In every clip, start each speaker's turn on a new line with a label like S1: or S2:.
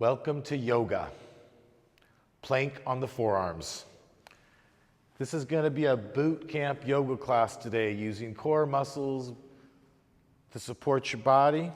S1: Welcome to yoga. Plank on the forearms. This is going to be a boot camp yoga class today using core muscles to support your body.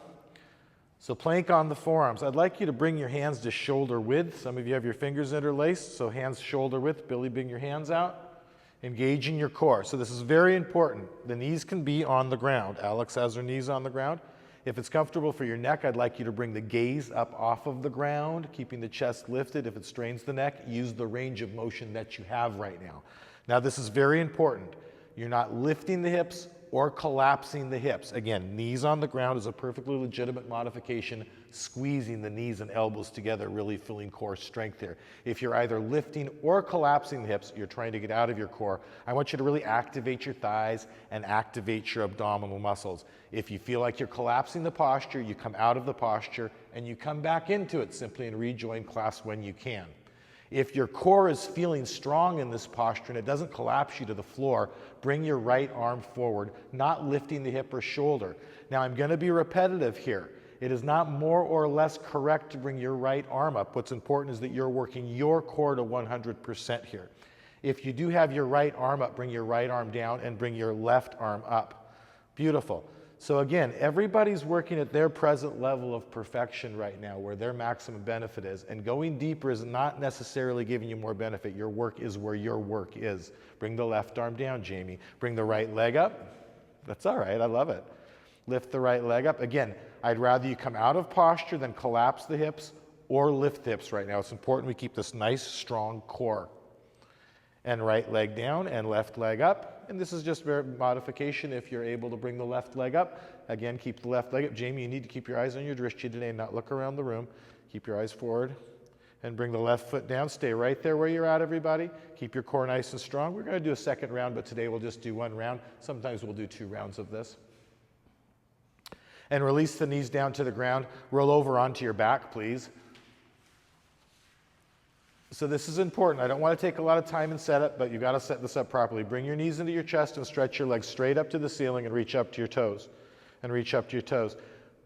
S1: So plank on the forearms. I'd like you to bring your hands to shoulder width. Some of you have your fingers interlaced, so hands shoulder width. Billy, bring your hands out. Engaging your core. So this is very important. The knees can be on the ground. Alex has her knees on the ground. If it's comfortable for your neck, I'd like you to bring the gaze up off of the ground, keeping the chest lifted. If it strains the neck, use the range of motion that you have right now. Now, this is very important. You're not lifting the hips or collapsing the hips. Again, knees on the ground is a perfectly legitimate modification, squeezing the knees and elbows together, really feeling core strength here. If you're either lifting or collapsing the hips, you're trying to get out of your core. I want you to really activate your thighs and activate your abdominal muscles. If you feel like you're collapsing the posture, you come out of the posture and you come back into it simply and rejoin class when you can. If your core is feeling strong in this posture and it doesn't collapse you to the floor, bring your right arm forward, not lifting the hip or shoulder. Now, I'm going to be repetitive here. It is not more or less correct to bring your right arm up. What's important is that you're working your core to 100% here. If you do have your right arm up, bring your right arm down and bring your left arm up. Beautiful. So again, everybody's working at their present level of perfection right now, where their maximum benefit is. And going deeper is not necessarily giving you more benefit. Your work is where your work is. Bring the left arm down, Jamie. Bring the right leg up. That's all right, I love it. Lift the right leg up. Again, I'd rather you come out of posture than collapse the hips or lift the hips right now. It's important we keep this nice, strong core. And right leg down and left leg up. And this is just modification if you're able to bring the left leg up. Again, keep the left leg up. Jamie, you need to keep your eyes on your drishti today, not look around the room. Keep your eyes forward and bring the left foot down. Stay right there where you're at, everybody. Keep your core nice and strong. We're going to do a second round, but today we'll just do one round. Sometimes we'll do 2 rounds of this. And release the knees down to the ground. Roll over onto your back, please. So this is important. I don't want to take a lot of time and set it, but you've got to set this up properly. Bring your knees into your chest and stretch your legs straight up to the ceiling and reach up to your toes. And reach up to your toes.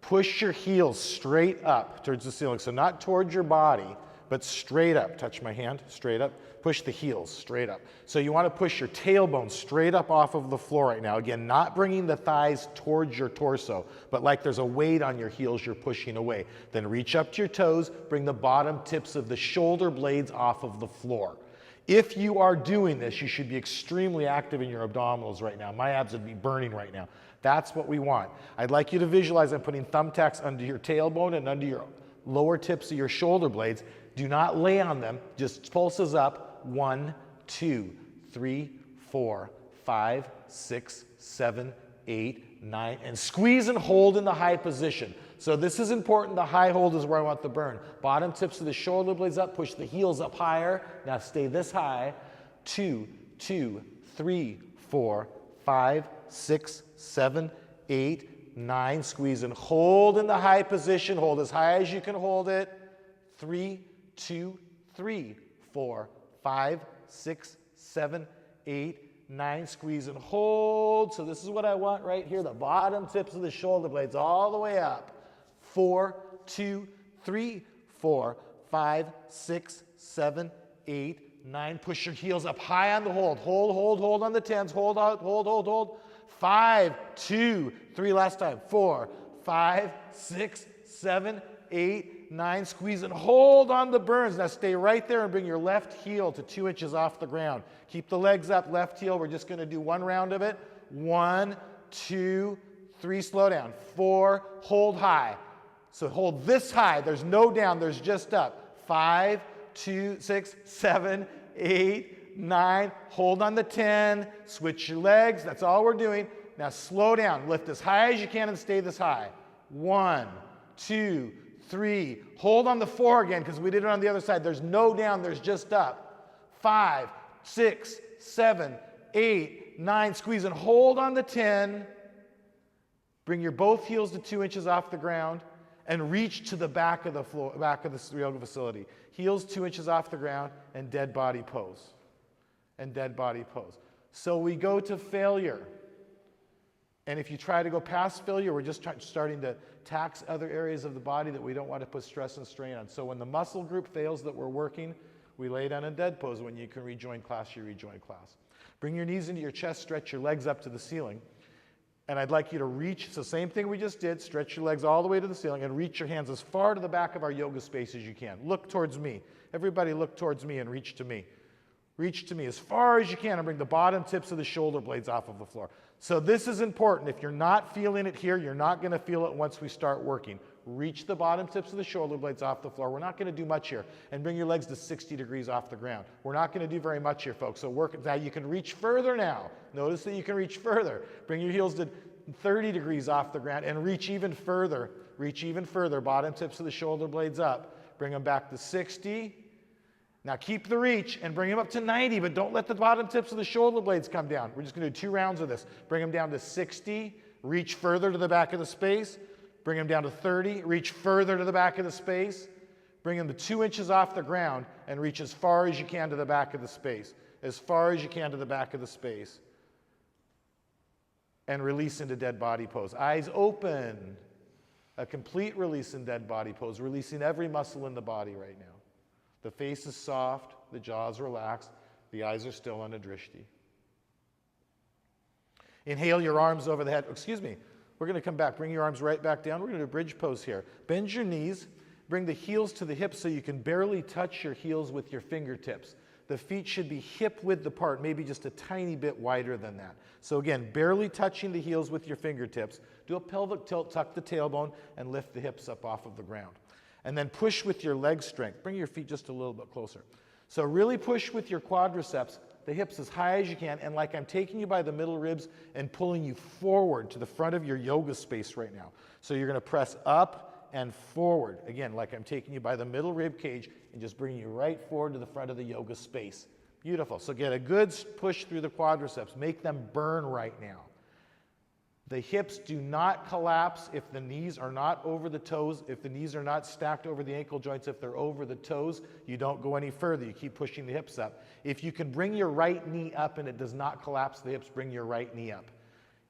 S1: Push your heels straight up towards the ceiling. So not towards your body, but straight up. Touch my hand, straight up. Push the heels straight up. So you want to push your tailbone straight up off of the floor right now. Again, not bringing the thighs towards your torso, but like there's a weight on your heels you're pushing away. Then reach up to your toes, bring the bottom tips of the shoulder blades off of the floor. If you are doing this, you should be extremely active in your abdominals right now. My abs would be burning right now. That's what we want. I'd like you to visualize I'm putting thumbtacks under your tailbone and under your lower tips of your shoulder blades. Do not lay on them, just pulses up. 1, 2, 3, 4, 5, 6, 7, 8, 9, and squeeze and hold in the high position. So this is important. The high hold is where I want the burn. Bottom tips of the shoulder blades up, push the heels up higher. Now stay this high. 2, 2, 3, 4, 5, 6, 7, 8, 9. Squeeze and hold in the high position. Hold as high as you can hold it. 3, 2, 3, 4, 5, 6, 7, 8, 9. Squeeze and hold. So this is what I want right here. The bottom tips of the shoulder blades all the way up. 4, 2, 3, 4, 5, 6, 7, 8, 9. Push your heels up high on the hold. Hold, hold, hold on the 10s. Hold out, hold, hold, hold. 5, 2, 3 last time. 4, 5, 6, 7, 8, 9. Squeeze and hold on the burns. Now stay right there and bring your left heel to 2 inches off the ground. Keep the legs up, left heel. We're just going to do 1 round of it. 1, 2, 3, slow down. 4, hold high. So hold this high. There's no down, there's just up. 5, 2, 6, 7, 8, 9. Hold on the 10. Switch your legs. That's all we're doing. Now slow down. Lift as high as you can and stay this high. 1, 2, 3. Hold on the 4 again because we did it on the other side. There's no down, there's just up. 5, 6, 7, 8, 9. Squeeze and hold on the 10. Bring your both heels to 2 inches off the ground and reach to the back of the floor, back of the yoga facility. Heels 2 inches off the ground and dead body pose. And dead body pose. So we go to failure. And if you try to go past failure, we're just starting to tax other areas of the body that we don't want to put stress and strain on. So when the muscle group fails that we're working, we lay down in dead pose. When you can rejoin class, you rejoin class. Bring your knees into your chest, stretch your legs up to the ceiling. And I'd like you to reach, so same thing we just did, stretch your legs all the way to the ceiling and reach your hands as far to the back of our yoga space as you can. Look towards me. Everybody look towards me and reach to me. Reach to me as far as you can and bring the bottom tips of the shoulder blades off of the floor. So this is important. If you're not feeling it here, you're not going to feel it once we start working. Reach the bottom tips of the shoulder blades off the floor. We're not going to do much here. And bring your legs to 60 degrees off the ground. We're not going to do very much here, folks. So work. Now you can reach further now. Notice that you can reach further. Bring your heels to 30 degrees off the ground and reach even further. Reach even further. Bottom tips of the shoulder blades up. Bring them back to 60. Now keep the reach and bring them up to 90, but don't let the bottom tips of the shoulder blades come down. We're just going to do 2 rounds of this. Bring them down to 60, reach further to the back of the space. Bring them down to 30, reach further to the back of the space. Bring them to 2 inches off the ground and reach as far as you can to the back of the space. As far as you can to the back of the space. And release into dead body pose. Eyes open. A complete release in dead body pose, releasing every muscle in the body right now. The face is soft, the jaws relaxed, the eyes are still on a drishti. Inhale your arms over the head. Excuse me, we're going to come back. Bring your arms right back down. We're going to do a bridge pose here. Bend your knees. Bring the heels to the hips so you can barely touch your heels with your fingertips. The feet should be hip-width apart, maybe just a tiny bit wider than that. So again, barely touching the heels with your fingertips. Do a pelvic tilt, tuck the tailbone, and lift the hips up off of the ground. And then push with your leg strength. Bring your feet just a little bit closer. So really push with your quadriceps, the hips as high as you can, and like I'm taking you by the middle ribs and pulling you forward to the front of your yoga space right now. So you're going to press up and forward. Again, like I'm taking you by the middle rib cage and just bringing you right forward to the front of the yoga space. Beautiful. So get a good push through the quadriceps. Make them burn right now. The hips do not collapse if the knees are not over the toes, if the knees are not stacked over the ankle joints, if they're over the toes, you don't go any further. You keep pushing the hips up. If you can bring your right knee up and it does not collapse the hips, bring your right knee up.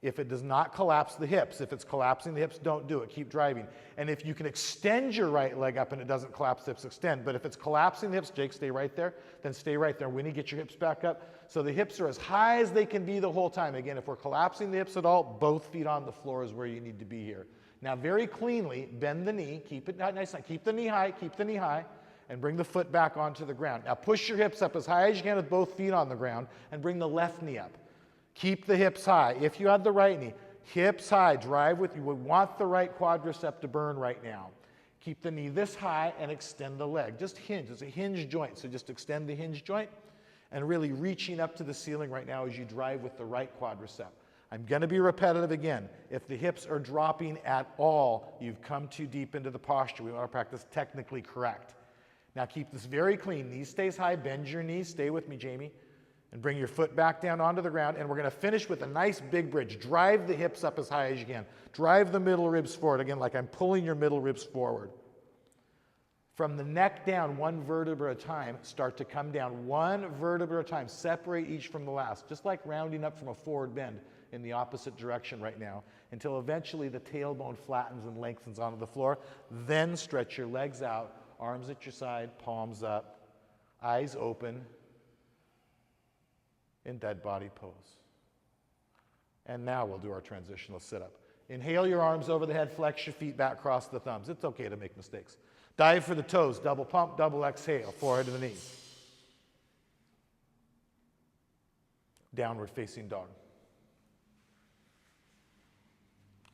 S1: If it does not collapse the hips, if it's collapsing the hips, don't do it. Keep driving. And if you can extend your right leg up and it doesn't collapse the hips, extend. But if it's collapsing the hips, Jake, stay right there, then stay right there. Winnie, get your hips back up. So the hips are as high as they can be the whole time. Again, if we're collapsing the hips at all, both feet on the floor is where you need to be here. Now, very cleanly, bend the knee. Keep it nice. Keep the knee high. Keep the knee high. And bring the foot back onto the ground. Now, push your hips up as high as you can with both feet on the ground and bring the left knee up. Keep the hips high. If you have the right knee, hips high, drive with you. We want the right quadricep to burn right now. Keep the knee this high and extend the leg. Just hinge. It's a hinge joint, so just extend the hinge joint and really reaching up to the ceiling right now as you drive with the right quadricep. I'm going to be repetitive again. If the hips are dropping at all, you've come too deep into the posture. We want to practice technically correct. Now keep this very clean. Knee stays high. Bend your knees. Stay with me, Jamie. And bring your foot back down onto the ground. And we're going to finish with a nice big bridge. Drive the hips up as high as you can. Drive the middle ribs forward. Again, like I'm pulling your middle ribs forward. From the neck down, 1 vertebra at a time, start to come down 1 vertebra at a time. Separate each from the last. Just like rounding up from a forward bend in the opposite direction right now. Until eventually the tailbone flattens and lengthens onto the floor. Then stretch your legs out. Arms at your side, palms up, eyes open. In dead body pose. And now we'll do our transitional sit-up. Inhale your arms over the head, flex your feet back, cross the thumbs. It's okay to make mistakes. Dive for the toes, double pump, double exhale, forehead to the knees. Downward facing dog.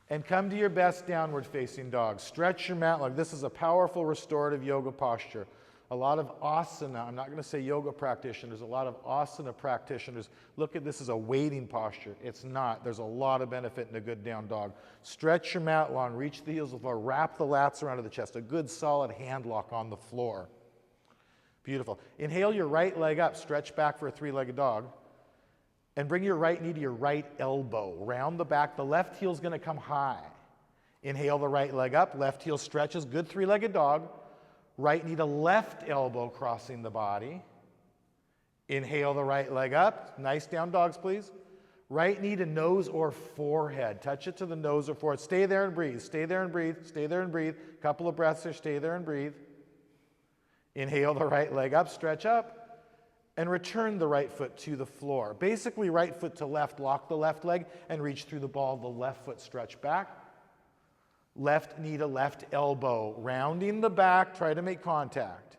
S1: And come to your best downward facing dog. Stretch your mat like this is a powerful restorative yoga posture. A lot of asana, I'm not going to say yoga practitioners, a lot of asana practitioners look at this as a waiting posture. It's not. There's a lot of benefit in a good down dog. Stretch your mat long, reach the heels of the floor, wrap the lats around the chest, a good solid hand lock on the floor. Beautiful. Inhale your right leg up, stretch back for a 3-legged dog, and bring your right knee to your right elbow. Round the back, the left heel's going to come high. Inhale the right leg up, left heel stretches, good 3-legged dog. Right knee to left elbow crossing the body. Inhale the right leg up. Nice down dogs, please. Right knee to nose or forehead. Touch it to the nose or forehead. Stay there and breathe. Stay there and breathe. Stay there and breathe. Couple of breaths there. Stay there and breathe. Inhale the right leg up, stretch up, and return the right foot to the floor. Basically, right foot to left. Lock the left leg and reach through the ball of the left foot. Stretch back. Left knee to left elbow. Rounding the back. Try to make contact.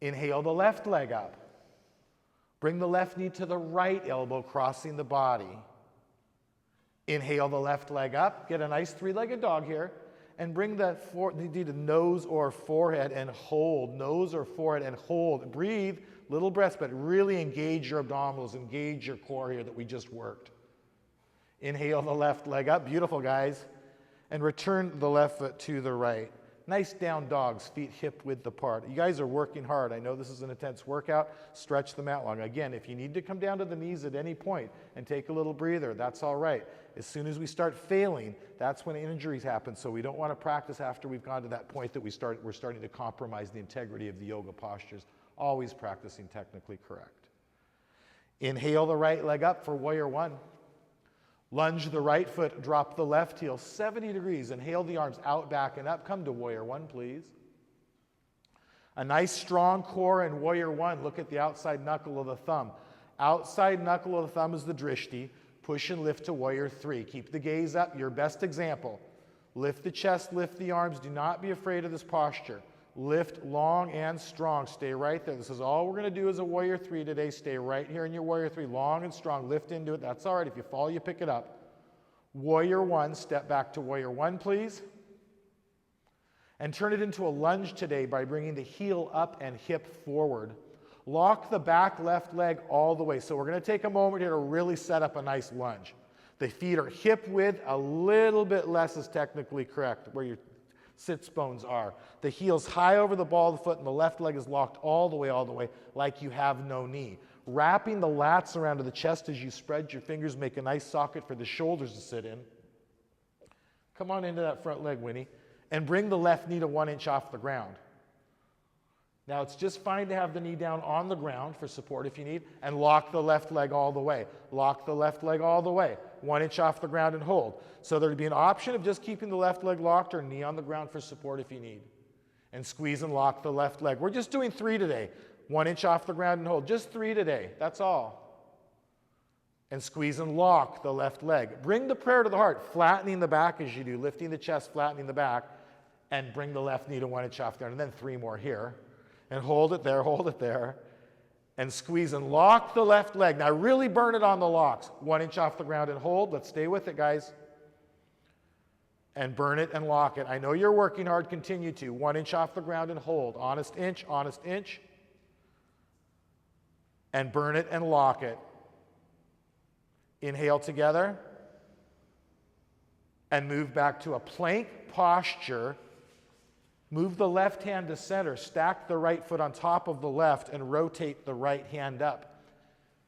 S1: Inhale the left leg up. Bring the left knee to the right elbow, crossing the body. Inhale the left leg up. Get a nice three-legged dog here. And bring the knee to nose or forehead and hold. Nose or forehead and hold. Breathe, little breaths, but really engage your abdominals, engage your core here that we just worked. Inhale the left leg up. Beautiful, guys. And return the left foot to the right. Nice down dogs, feet hip width apart. You guys are working hard. I know this is an intense workout. Stretch them out long. Again, if you need to come down to the knees at any point and take a little breather, that's all right. As soon as we start failing, that's when injuries happen. So we don't want to practice after we've gone to that point that we're starting to compromise the integrity of the yoga postures. Always practicing technically correct. Inhale the right leg up for warrior one. Lunge the right foot, drop the left heel 70 degrees. Inhale the arms out, back, and up. Come to warrior one, please. A nice strong core in warrior one. Look at the outside knuckle of the thumb. Outside knuckle of the thumb is the drishti. Push and lift to warrior three. Keep the gaze up. Your best example. Lift the chest, lift the arms. Do not be afraid of this posture. Lift long and strong. Stay right there. This is all we're going to do as a warrior three today. Stay right here in your warrior three. Long and strong. Lift into it. That's all right. If you fall, you pick it up. Warrior one. Step back to warrior one, please. And turn it into a lunge today by bringing the heel up and hip forward. Lock the back left leg all the way. So we're going to take a moment here to really set up a nice lunge. The feet are hip width. A little bit less is technically correct where your sits bones are. The heel's high over the ball of the foot and the left leg is locked all the way, like you have no knee. Wrapping the lats around to the chest as you spread your fingers, make a nice socket for the shoulders to sit in. Come on into that front leg, Winnie. And bring the left knee to 1 inch off the ground. Now it's just fine to have the knee down on the ground for support if you need, and lock the left leg all the way. Lock the left leg all the way. 1 inch off the ground and hold. So there'd be an option of just keeping the left leg locked or knee on the ground for support if you need. And squeeze and lock the left leg. We're just doing 3 today. 1 inch off the ground and hold. Just 3 today. That's all. And squeeze and lock the left leg. Bring the prayer to the heart, flattening the back as you do, lifting the chest, flattening the back, and bring the left knee to 1 inch off the ground. And then 3 more here. And hold it there, and squeeze and lock the left leg. Now really burn it on the locks. 1 inch off the ground and hold. Let's stay with it, guys. And burn it and lock it. I know you're working hard. Continue to. 1 inch off the ground and hold. Honest inch. And burn it and lock it. Inhale together. And move back to a plank posture. Move the left hand to center. Stack the right foot on top of the left and rotate the right hand up.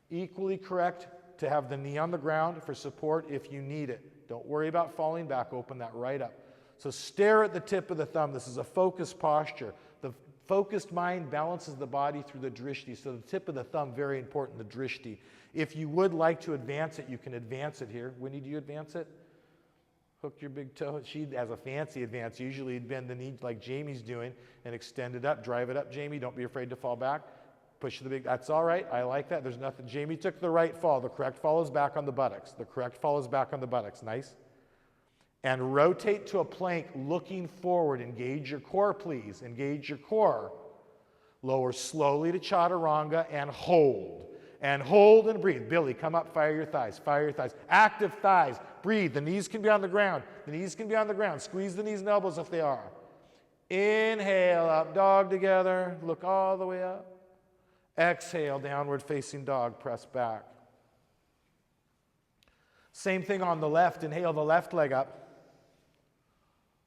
S1: Equally correct to have the knee on the ground for support if you need it. Don't worry about falling back. Open that right up. So stare at the tip of the thumb. This is a focused posture. The focused mind balances the body through the drishti. So the tip of the thumb, very important, the drishti. If you would like to advance it, you can advance it here. Winnie, do you advance it? Hook your big toe. She has a fancy advance. Usually you'd bend the knee like Jamie's doing and extend it up. Drive it up, Jamie. Don't be afraid to fall back. Push the big, that's all right. I like that. There's nothing. Jamie took the right fall. The correct fall is back on the buttocks. The correct fall is back on the buttocks. Nice. And rotate to a plank looking forward. Engage your core, please. Engage your core. Lower slowly to chaturanga and hold. And hold and breathe. Billy, come up, fire your thighs, fire your thighs. Active thighs, breathe. The knees can be on the ground. The knees can be on the ground. Squeeze the knees and elbows if they are. Inhale up, dog together. Look all the way up. Exhale, downward facing dog, press back. Same thing on the left. Inhale the left leg up.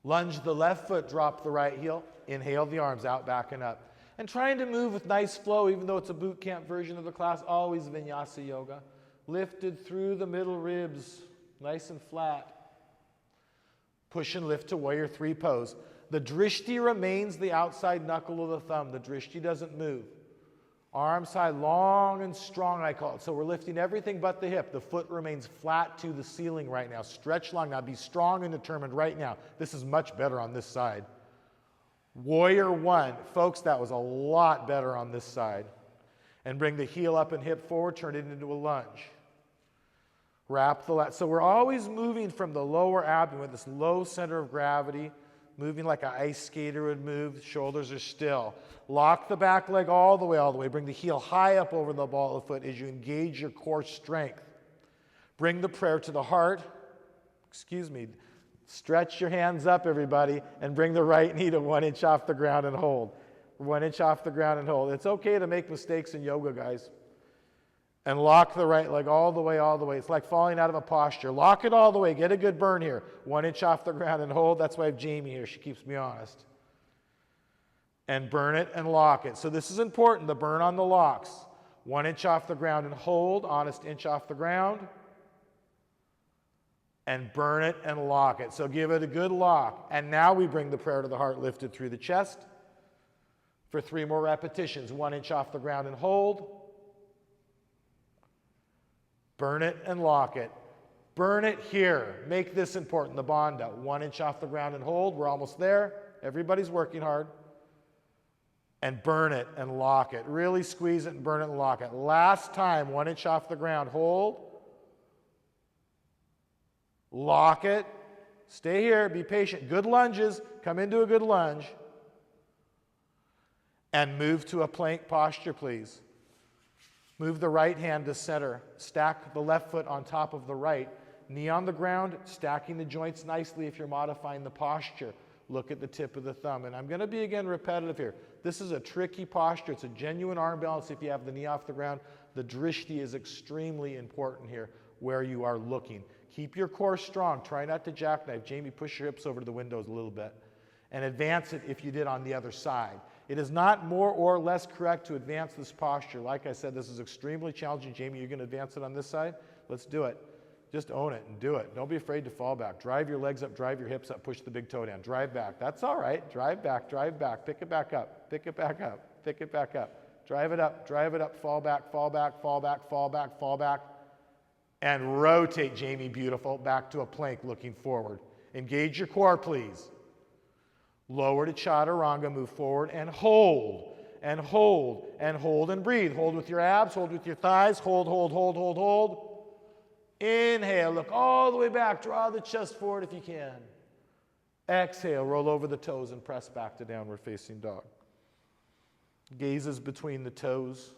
S1: Lunge the left foot, drop the right heel. Inhale the arms out, back and up. And trying to move with nice flow, even though it's a boot camp version of the class, always vinyasa yoga. Lifted through the middle ribs, nice and flat. Push and lift to warrior three pose. The drishti remains the outside knuckle of the thumb. The drishti doesn't move. Arms high, long and strong, I call it. So we're lifting everything but the hip. The foot remains flat to the ceiling right now. Stretch long. Now be strong and determined right now. This is much better on this side. Warrior one. Folks, that was a lot better on this side. And bring the heel up and hip forward. Turn it into a lunge. Wrap the lat. So we're always moving from the lower abdomen, this low center of gravity, moving like an ice skater would move. Shoulders are still. Lock the back leg all the way. Bring the heel high up over the ball of the foot as you engage your core strength. Bring the prayer to the heart. Excuse me. Stretch your hands up, everybody, and bring the right knee to 1 inch off the ground and hold. 1 inch off the ground and hold. It's okay to make mistakes in yoga, guys. And lock the right leg all the way. It's like falling out of a posture. Lock it all the way. Get a good burn here. 1 inch off the ground and hold. That's why I have Jamie here. She keeps me honest. And burn it and lock it. So this is important, the burn on the locks. 1 inch off the ground and hold. Honest inch off the ground. And burn it and lock it. So give it a good lock. And now we bring the prayer to the heart lifted through the chest. For 3 more repetitions. 1 inch off the ground and hold. Burn it and lock it. Burn it here. Make this important, the Bandha. 1 inch off the ground and hold. We're almost there. Everybody's working hard. And burn it and lock it. Really squeeze it and burn it and lock it. Last time, 1 inch off the ground. Hold. Lock it. Stay here. Be patient. Good lunges. Come into a good lunge. And move to a plank posture, please. Move the right hand to center. Stack the left foot on top of the right. Knee on the ground, stacking the joints nicely if you're modifying the posture. Look at the tip of the thumb. And I'm going to be, again, repetitive here. This is a tricky posture. It's a genuine arm balance if you have the knee off the ground. The drishti is extremely important here where you are looking. Keep your core strong. Try not to jackknife. Jamie, push your hips over to the windows a little bit. And advance it if you did on the other side. It is not more or less correct to advance this posture. Like I said, this is extremely challenging. Jamie, you're going to advance it on this side? Let's do it. Just own it and do it. Don't be afraid to fall back. Drive your legs up, drive your hips up, push the big toe down. Drive back. That's all right. Drive back, drive back. Pick it back up. Pick it back up. Pick it back up. Drive it up, fall back, fall back, fall back, fall back, fall back. And rotate, Jamie, beautiful, back to a plank looking forward. Engage your core, please. Lower to chaturanga, move forward and hold, and hold, and hold and breathe. Hold with your abs, hold with your thighs, hold, hold, hold, hold, hold. Inhale, look all the way back, draw the chest forward if you can. Exhale, roll over the toes and press back to downward facing dog. Gazes between the toes.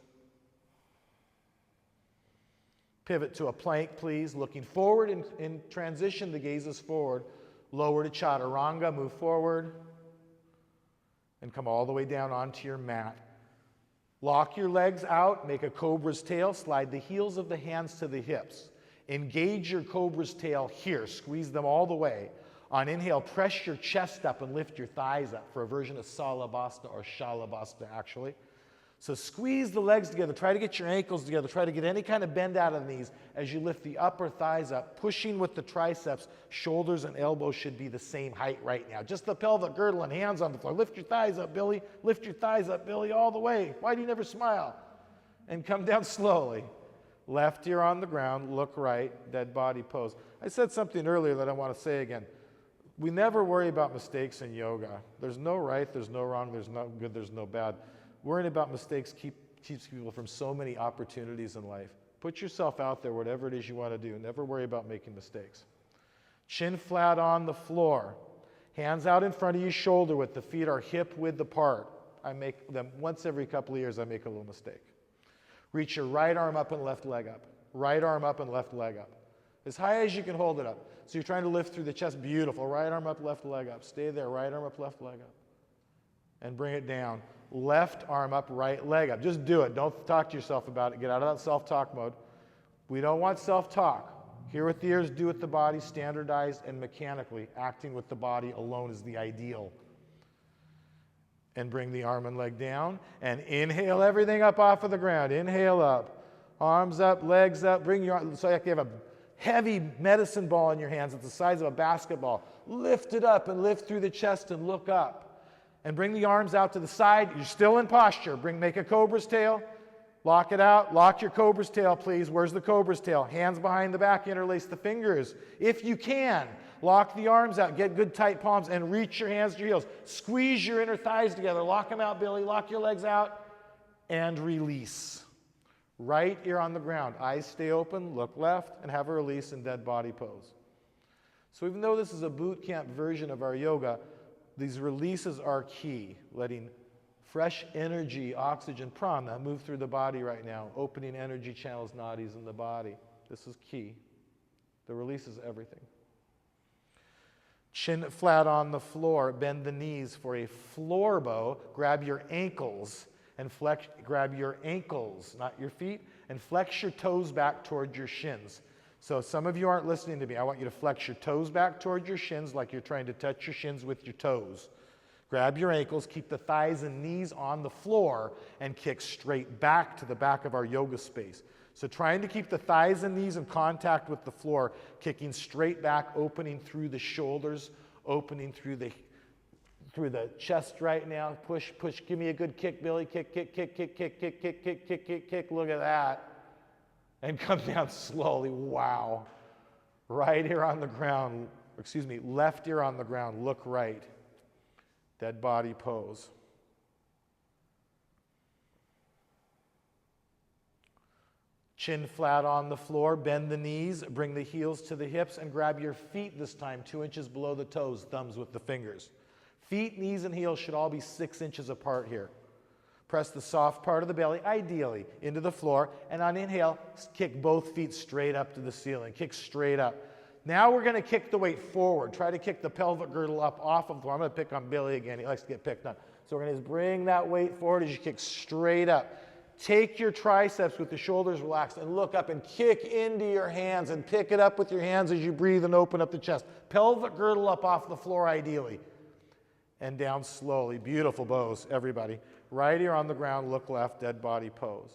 S1: Pivot to a plank, please. Looking forward in transition, the gaze is forward. Lower to chaturanga, move forward. And come all the way down onto your mat. Lock your legs out, make a cobra's tail, slide the heels of the hands to the hips. Engage your cobra's tail here, squeeze them all the way. On inhale, press your chest up and lift your thighs up for a version of Salabhasana or Shalabhasana actually. So squeeze the legs together, try to get your ankles together, try to get any kind of bend out of the knees as you lift the upper thighs up, pushing with the triceps. Shoulders and elbows should be the same height right now. Just the pelvic girdle and hands on the floor. Lift your thighs up, Billy. Lift your thighs up, Billy, all the way. Why do you never smile? And come down slowly. Left ear on the ground, look right, dead body pose. I said something earlier that I want to say again. We never worry about mistakes in yoga. There's no right, there's no wrong, there's no good, there's no bad. Worrying about mistakes keeps people from so many opportunities in life. Put yourself out there, whatever it is you want to do. Never worry about making mistakes. Chin flat on the floor. Hands out in front of you, shoulder width. The feet are hip width apart. I make them once every couple of years, I make a little mistake. Reach your right arm up and left leg up. Right arm up and left leg up. As high as you can hold it up. So you're trying to lift through the chest. Beautiful. Right arm up, left leg up. Stay there. Right arm up, left leg up. And bring it down. Left arm up, right leg up. Just do it. Don't talk to yourself about it. Get out of that self-talk mode. We don't want self-talk. Hear with the ears, do with the body, standardized and mechanically. Acting with the body alone is the ideal. And bring the arm and leg down. And inhale everything up off of the ground. Inhale up. Arms up, legs up. Bring your arm, so you have a heavy medicine ball in your hands. It's the size of a basketball. Lift it up and lift through the chest and look up. And bring the arms out to the side. You're still in posture. Make a cobra's tail. Lock it out. Lock your cobra's tail, please. Where's the cobra's tail? Hands behind the back. Interlace the fingers. If you can, lock the arms out. Get good tight palms and reach your hands to your heels. Squeeze your inner thighs together. Lock them out, Billy. Lock your legs out and release. Right ear on the ground. Eyes stay open. Look left and have a release in dead body pose. So even though this is a boot camp version of our yoga, these releases are key. Letting fresh energy, oxygen, prana move through the body right now. Opening energy channels, nadis in the body. This is key. The release is everything. Chin flat on the floor. Bend the knees for a floor bow. Grab your ankles and flex. Grab your ankles, not your feet, and flex your toes back towards your shins. So some of you aren't listening to me. I want you to flex your toes back towards your shins like you're trying to touch your shins with your toes. Grab your ankles, keep the thighs and knees on the floor, and kick straight back to the back of our yoga space. So trying to keep the thighs and knees in contact with the floor, kicking straight back, opening through the shoulders, opening through the chest right now. Push, push. Give me a good kick, Billy. Kick, kick, kick, kick, kick, kick, kick, kick, kick, kick, kick. Look at that. And come down slowly. Wow. Right ear on the ground. Excuse me, left ear on the ground. Look right. Dead body pose. Chin flat on the floor. Bend the knees. Bring the heels to the hips and grab your feet this time 2 inches below the toes, thumbs with the fingers. Feet, knees, and heels should all be 6 inches apart here. Press the soft part of the belly, ideally, into the floor. And on inhale, kick both feet straight up to the ceiling. Kick straight up. Now we're going to kick the weight forward. Try to kick the pelvic girdle up off of the floor. I'm going to pick on Billy again. He likes to get picked on. So we're going to just bring that weight forward as you kick straight up. Take your triceps with the shoulders relaxed and look up and kick into your hands and pick it up with your hands as you breathe and open up the chest. Pelvic girdle up off the floor, ideally. And down slowly. Beautiful bows, everybody. Right ear on the ground, look left, dead body pose.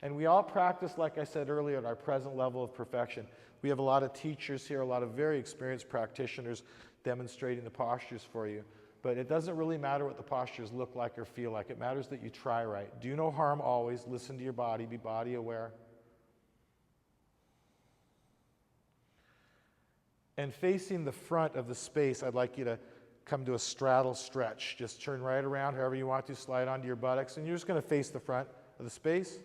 S1: And we all practice, like I said earlier, at our present level of perfection. We have a lot of teachers here, a lot of very experienced practitioners demonstrating the postures for you. But it doesn't really matter what the postures look like or feel like. It matters that you try right. Do no harm always. Listen to your body. Be body aware. And facing the front of the space, I'd like you to come to a straddle stretch. Just turn right around however you want to, slide onto your buttocks, and you're just going to face the front of the space.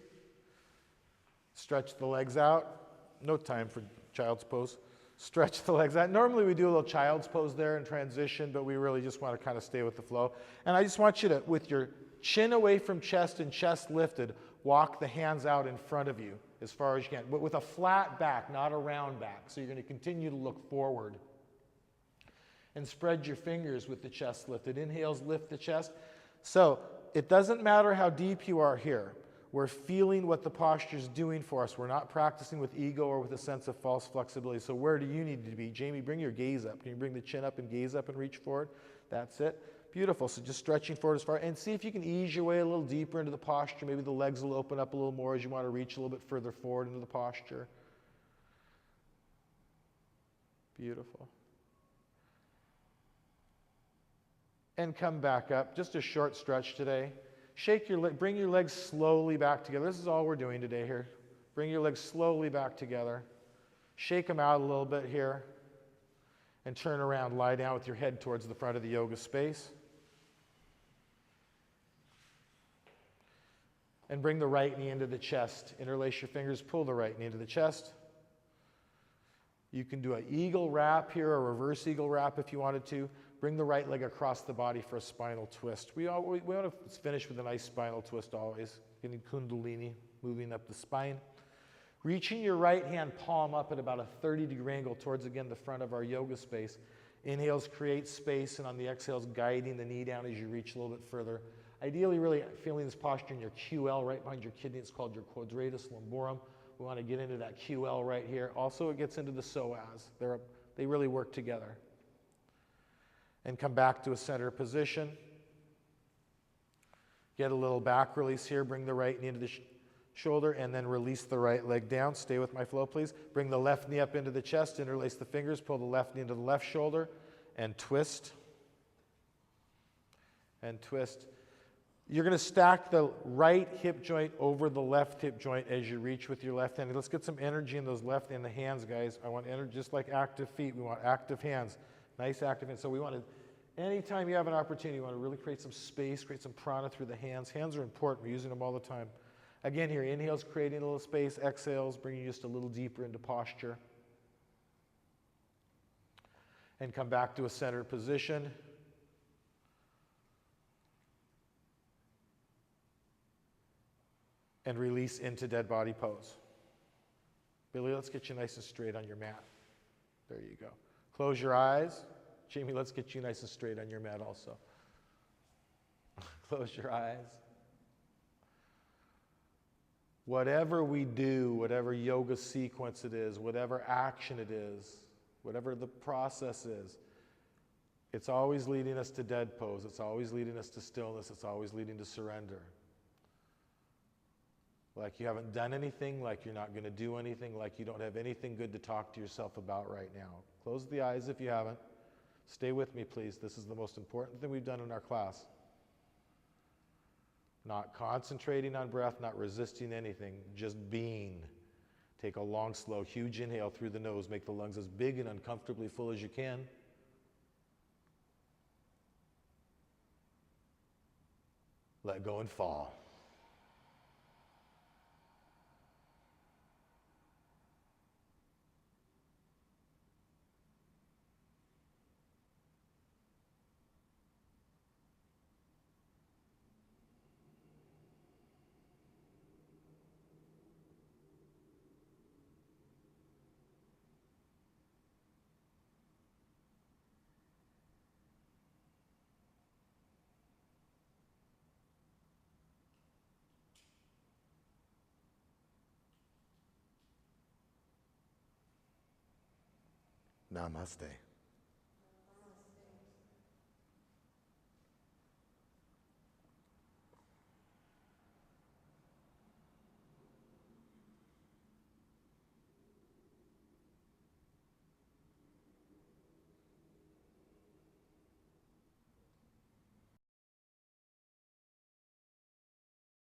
S1: Stretch the legs out. No time for child's pose. Stretch the legs out. Normally we do a little child's pose there in transition, but we really just want to kind of stay with the flow. And I just want you to, with your chin away from chest and chest lifted, walk the hands out in front of you as far as you can, but with a flat back, not a round back. So you're going to continue to look forward. And spread your fingers with the chest lifted. Inhales, lift the chest. So it doesn't matter how deep you are here. We're feeling what the posture is doing for us. We're not practicing with ego or with a sense of false flexibility. So where do you need to be? Jamie, bring your gaze up. Can you bring the chin up and gaze up and reach forward? That's it. Beautiful. So just stretching forward as far. And see if you can ease your way a little deeper into the posture. Maybe the legs will open up a little more as you want to reach a little bit further forward into the posture. Beautiful. And come back up. Just a short stretch today. Shake your leg, bring your legs slowly back together. This is all we're doing today here. Bring your legs slowly back together. Shake them out a little bit here. And turn around, lie down with your head towards the front of the yoga space. And bring the right knee into the chest. Interlace your fingers, pull the right knee into the chest. You can do an eagle wrap here, or reverse eagle wrap if you wanted to. Bring the right leg across the body for a spinal twist. We want to finish with a nice spinal twist always. Getting kundalini, moving up the spine. Reaching your right hand palm up at about a 30-degree angle towards, again, the front of our yoga space. Inhales create space, and on the exhales, guiding the knee down as you reach a little bit further. Ideally, really feeling this posture in your QL right behind your kidney. It's called your quadratus lumborum. We want to get into that QL right here. Also, it gets into the psoas. They really work together. And come back to a center position. Get a little back release here. Bring the right knee into the shoulder and then release the right leg down. Stay with my flow, please. Bring the left knee up into the chest. Interlace the fingers. Pull the left knee into the left shoulder and twist. And twist. You're going to stack the right hip joint over the left hip joint as you reach with your left hand. Let's get some energy in those left and the hands, guys. I want energy, just like active feet. We want active hands, nice active hands. So we want to, anytime you have an opportunity, you want to really create some space, create some prana through the hands. Hands are important. We're using them all the time. Again here, inhales, creating a little space. Exhales, bringing you just a little deeper into posture. And come back to a centered position. And release into dead body pose. Billy, let's get you nice and straight on your mat. There you go. Close your eyes. Jamie, let's get you nice and straight on your mat also. Close your eyes. Whatever we do, whatever yoga sequence it is, whatever action it is, whatever the process is, it's always leading us to dead pose. It's always leading us to stillness. It's always leading to surrender. Like you haven't done anything, like you're not going to do anything, like you don't have anything good to talk to yourself about right now. Close the eyes if you haven't. Stay with me, please. This is the most important thing we've done in our class. Not concentrating on breath, not resisting anything, just being. Take a long, slow, huge inhale through the nose. Make the lungs as big and uncomfortably full as you can. Let go and fall. Namaste.